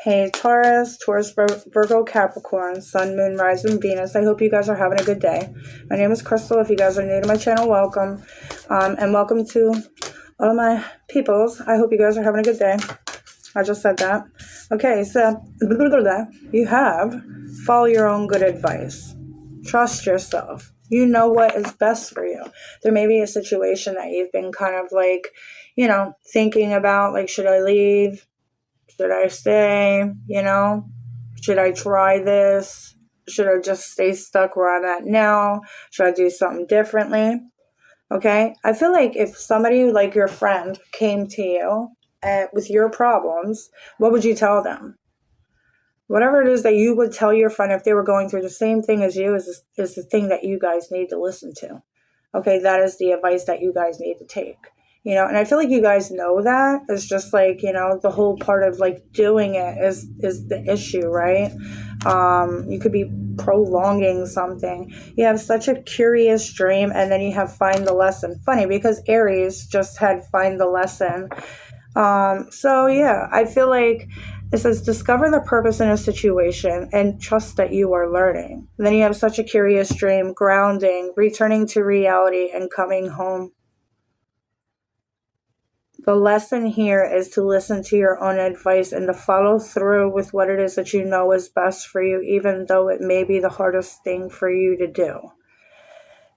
Hey Taurus, Virgo, Capricorn, Sun, Moon, Rising, Venus. I hope you guys are having a good day. My name is Crystal. If you guys are new to my channel, welcome. And welcome to all of my peoples. I hope you guys are having a good day. I just said that. Okay, so you have follow your own good advice. Trust yourself. You know what is best for you. There may be a situation that you've been kind of like, thinking about, like, should I leave? Should I stay? Should I try this? Should I just stay stuck where I'm at now? Should I do something differently? Okay. I feel like if somebody like your friend came to you with your problems, what would you tell them? Whatever it is that you would tell your friend if they were going through the same thing as you is the thing that you guys need to listen to. Okay, that is the advice that you guys need to take. And I feel like you guys know that. It's just like, the whole part of like doing it is the issue, right? You could be prolonging something. You have such a curious dream, and then you have find the lesson. Funny, because Aries just had find the lesson. So yeah, I feel like it says discover the purpose in a situation and trust that you are learning. And then you have such a curious dream, grounding, returning to reality, and coming home. The lesson here is to listen to your own advice and to follow through with what it is that you know is best for you, even though it may be the hardest thing for you to do.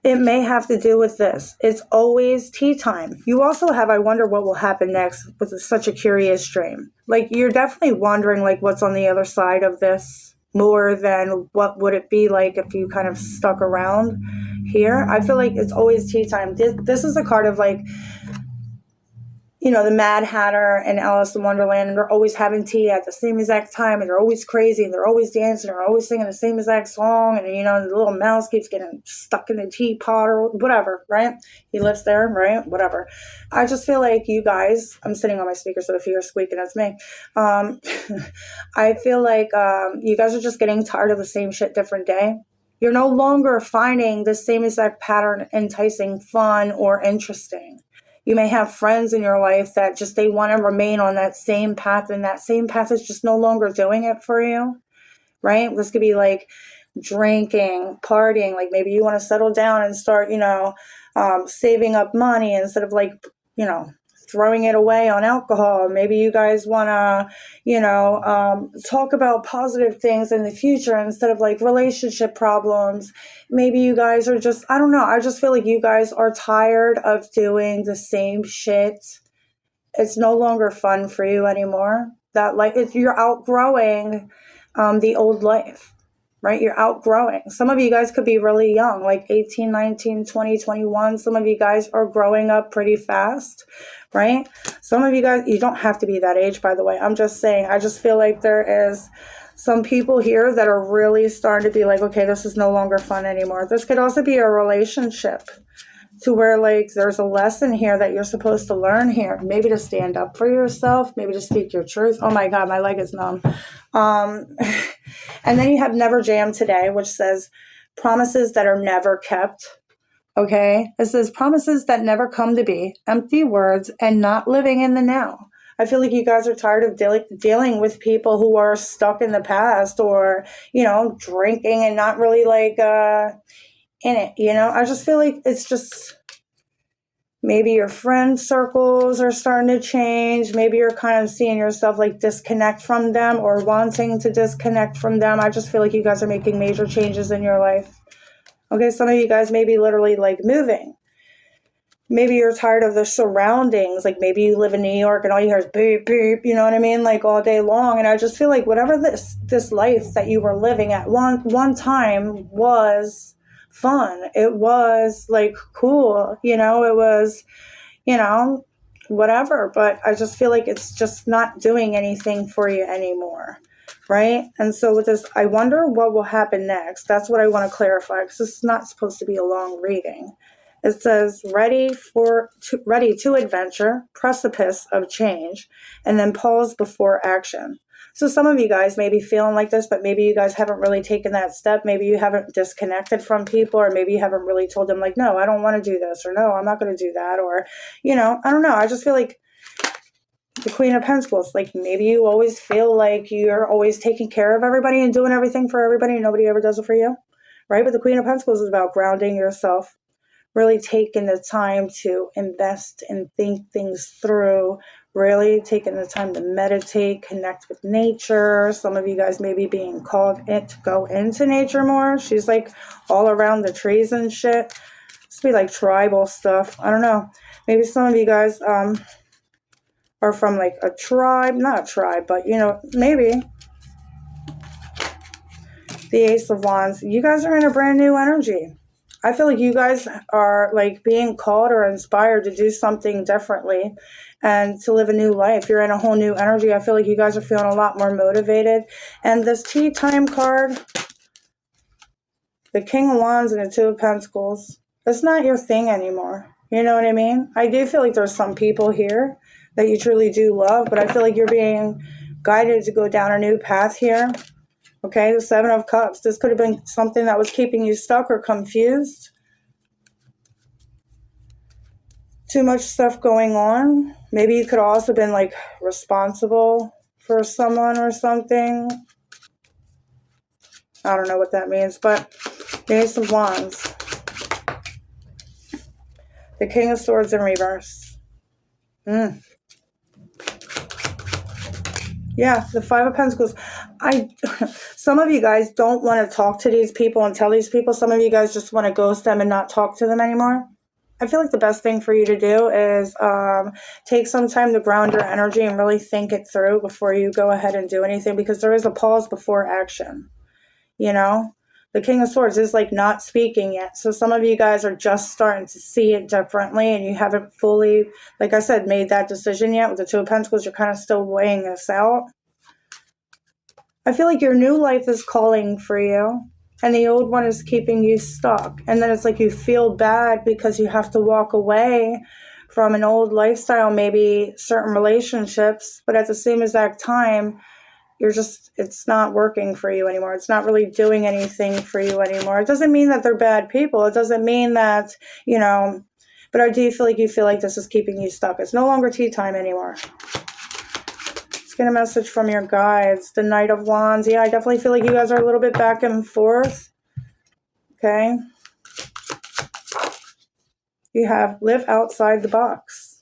It may have to do with this. It's always tea time. You also have, I wonder what will happen next with such a curious dream. Like, you're definitely wondering, like, what's on the other side of this more than what would it be like if you kind of stuck around here. I feel like it's always tea time. This is a card of, like, the Mad Hatter and Alice in Wonderland, and they're always having tea at the same exact time, and they're always crazy, and they're always dancing, and they're always singing the same exact song, and, the little mouse keeps getting stuck in the teapot or whatever, right? He lives there, right? Whatever. I just feel like you guys, I'm sitting on my speaker, so if you're squeaking, that's me. I feel like you guys are just getting tired of the same shit, different day. You're no longer finding the same exact pattern enticing, fun, or interesting. You may have friends in your life that just they want to remain on that same path, and that same path is just no longer doing it for you, right? This could be like drinking, partying, like maybe you want to settle down and start, saving up money instead of like, throwing it away on alcohol. Maybe you guys want to, talk about positive things in the future instead of like relationship problems. Maybe you guys are just, I don't know. I just feel like you guys are tired of doing the same shit. It's no longer fun for you anymore. That like, if you're outgrowing the old life, right? You're outgrowing. Some of you guys could be really young, like 18, 19, 20, 21. Some of you guys are growing up pretty fast, right? Some of you guys, you don't have to be that age, by the way. I'm just saying, I just feel like there is some people here that are really starting to be like, okay, this is no longer fun anymore. This could also be a relationship to where like there's a lesson here that you're supposed to learn here. Maybe to stand up for yourself, maybe to speak your truth. Oh my God, my leg is numb. And then you have Never Jam Today, which says promises that are never kept. Okay. It says promises that never come to be, empty words, and not living in the now. I feel like you guys are tired of dealing with people who are stuck in the past or, drinking and not really like, in it, I just feel like it's just maybe your friend circles are starting to change. Maybe you're kind of seeing yourself like disconnect from them or wanting to disconnect from them. I just feel like you guys are making major changes in your life. Okay, some of you guys may be literally like moving. Maybe you're tired of the surroundings. Like maybe you live in New York and all you hear is beep, beep, you know what I mean? Like all day long. And I just feel like whatever this life that you were living at one time was fun. It was like cool, it was, whatever. But I just feel like it's just not doing anything for you anymore. Right? And so with this, I wonder what will happen next. That's what I want to clarify, because this is not supposed to be a long reading. It says, ready to adventure, precipice of change, and then pause before action. So some of you guys may be feeling like this, but maybe you guys haven't really taken that step. Maybe you haven't disconnected from people, or maybe you haven't really told them like, no, I don't want to do this, or no, I'm not going to do that. Or, I don't know. I just feel like The Queen of Pentacles, like maybe you always feel like you're always taking care of everybody and doing everything for everybody and nobody ever does it for you, right? But the Queen of Pentacles is about grounding yourself, really taking the time to invest and think things through, really taking the time to meditate, connect with nature. Some of you guys may be being called to go into nature more. She's like all around the trees and shit. This be like tribal stuff. I don't know. Maybe some of you guys are from like a tribe, not a tribe, but you know, maybe. The Ace of Wands, you guys are in a brand new energy. I feel like you guys are like being called or inspired to do something differently and to live a new life. You're in a whole new energy. I feel like you guys are feeling a lot more motivated. And this tea time card, the King of Wands and the Two of Pentacles, it's not your thing anymore. You know what I mean? I do feel like there's some people here that you truly do love, but I feel like you're being guided to go down a new path here. Okay, the Seven of Cups. This could have been something that was keeping you stuck or confused. Too much stuff going on. Maybe you could also have been like responsible for someone or something. I don't know what that means, but the Ace of Wands. The King of Swords in reverse. Yeah, the Five of Pentacles. Some of you guys don't want to talk to these people and tell these people. Some of you guys just want to ghost them and not talk to them anymore. I feel like the best thing for you to do is take some time to ground your energy and really think it through before you go ahead and do anything, because there is a pause before action. You know? The King of Swords is like not speaking yet. So some of you guys are just starting to see it differently and you haven't fully, like I said, made that decision yet. With the Two of Pentacles, you're kind of still weighing this out. I feel like your new life is calling for you and the old one is keeping you stuck. And then it's like you feel bad because you have to walk away from an old lifestyle, maybe certain relationships, but at the same exact time, it's not working for you anymore. It's not really doing anything for you anymore. It doesn't mean that they're bad people. It doesn't mean that, you know, but I do feel like you feel like this is keeping you stuck. It's no longer tea time anymore. Let's get a message from your guides. The Knight of Wands. Yeah, I definitely feel like you guys are a little bit back and forth. Okay. You have live outside the box.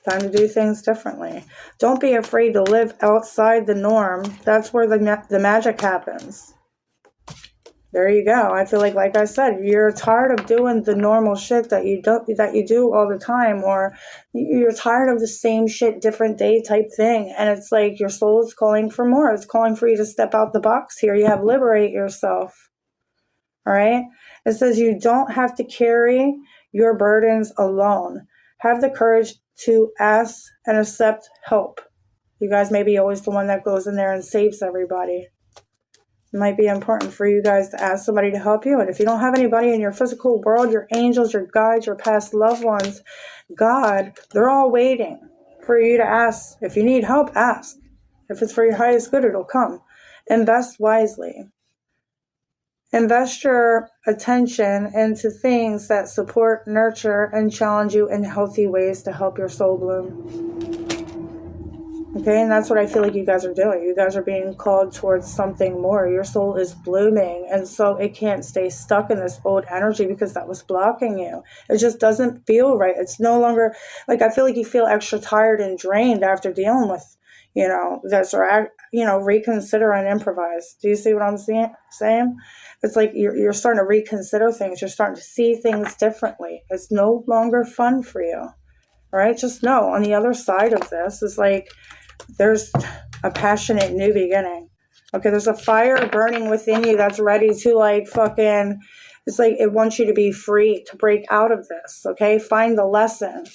Time to do things differently. Don't be afraid to live outside the norm. That's where the magic happens. There you go. I feel like I said, you're tired of doing the normal shit that you do all the time, or you're tired of the same shit, different day type thing. And it's like your soul is calling for more. It's calling for you to step out the box here. You have liberate yourself. All right. It says you don't have to carry your burdens alone. Have the courage to ask and accept help. You guys may be always the one that goes in there and saves everybody. It might be important for you guys to ask somebody to help you. And if you don't have anybody in your physical world, your angels, your guides, your past loved ones, God, they're all waiting for you to ask. If you need help, ask. If it's for your highest good, it'll come. Invest wisely. Invest your attention into things that support, nurture, and challenge you in healthy ways to help your soul bloom. Okay, and that's what I feel like you guys are doing. You guys are being called towards something more. Your soul is blooming, and so it can't stay stuck in this old energy because that was blocking you. It just doesn't feel right. It's no longer, like, I feel like you feel extra tired and drained after dealing with, you know, this, or, you know, reconsider and improvise. Do you see what I'm saying? It's like you're starting to reconsider things. You're starting to see things differently. It's no longer fun for you. All right? Just know on the other side of this is like there's a passionate new beginning. Okay, there's a fire burning within you that's ready to like fucking, it's like it wants you to be free, to break out of this. Okay, find the lesson.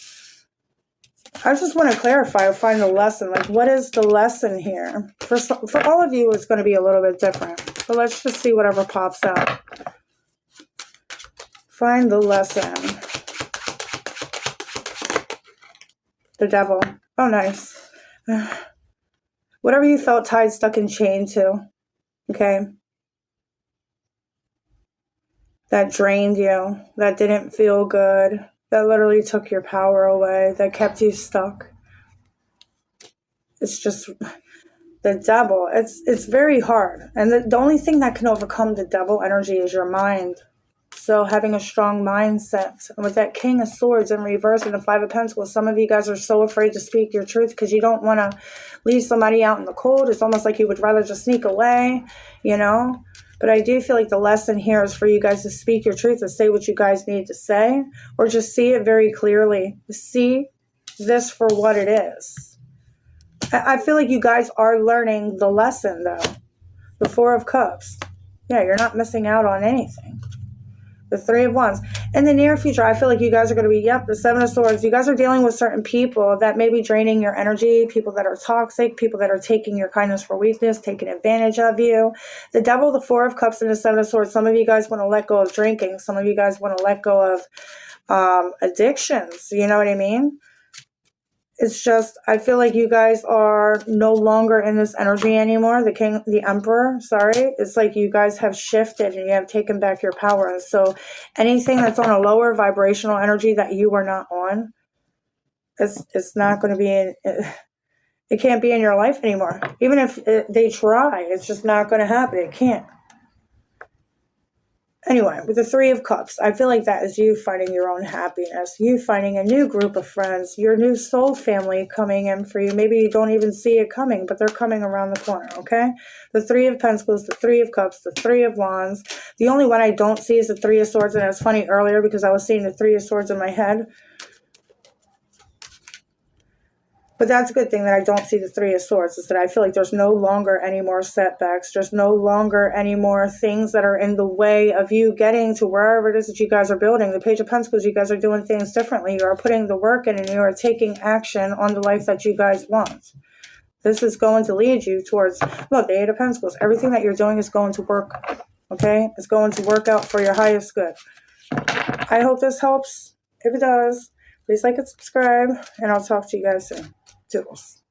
I just want to clarify, find the lesson. Like, what is the lesson here? For all of you, it's going to be a little bit different. But let's just see whatever pops out. Find the lesson. The Devil. Oh, nice. Whatever you felt tied, stuck, and chained to. Okay? That drained you. That didn't feel good. That literally took your power away. That kept you stuck. It's just the devil. It's very hard. And the only thing that can overcome the devil energy is your mind. So having a strong mindset. And with that King of Swords in reverse and the Five of Pentacles, some of you guys are so afraid to speak your truth because you don't want to leave somebody out in the cold. It's almost like you would rather just sneak away, you know. But I do feel like the lesson here is for you guys to speak your truth and say what you guys need to say, or just see it very clearly. See this for what it is. I feel like you guys are learning the lesson, though. The Four of Cups. Yeah, you're not missing out on anything. The Three of Wands. In the near future, I feel like you guys are going to be, the Seven of Swords. You guys are dealing with certain people that may be draining your energy, people that are toxic, people that are taking your kindness for weakness, taking advantage of you. The Devil, the Four of Cups, and the Seven of Swords. Some of you guys want to let go of drinking. Some of you guys want to let go of addictions. You know what I mean? It's just, I feel like you guys are no longer in this energy anymore. The Emperor, sorry. It's like you guys have shifted and you have taken back your power. And so anything that's on a lower vibrational energy that you are not on, it's not going to be it can't be in your life anymore. Even if they try, it's just not going to happen. It can't. Anyway, with the Three of Cups, I feel like that is you finding your own happiness, you finding a new group of friends, your new soul family coming in for you. Maybe you don't even see it coming, but they're coming around the corner, okay? The Three of Pentacles, the Three of Cups, the Three of Wands. The only one I don't see is the Three of Swords, and it was funny earlier because I was seeing the Three of Swords in my head. But that's a good thing that I don't see the Three of Swords, is that I feel like there's no longer any more setbacks. There's no longer any more things that are in the way of you getting to wherever it is that you guys are building. The Page of Pentacles, you guys are doing things differently. You are putting the work in and you are taking action on the life that you guys want. This is going to lead you towards, look, the Eight of Pentacles. Everything that you're doing is going to work, okay? It's going to work out for your highest good. I hope this helps. If it does, please like and subscribe, and I'll talk to you guys soon. Toodles.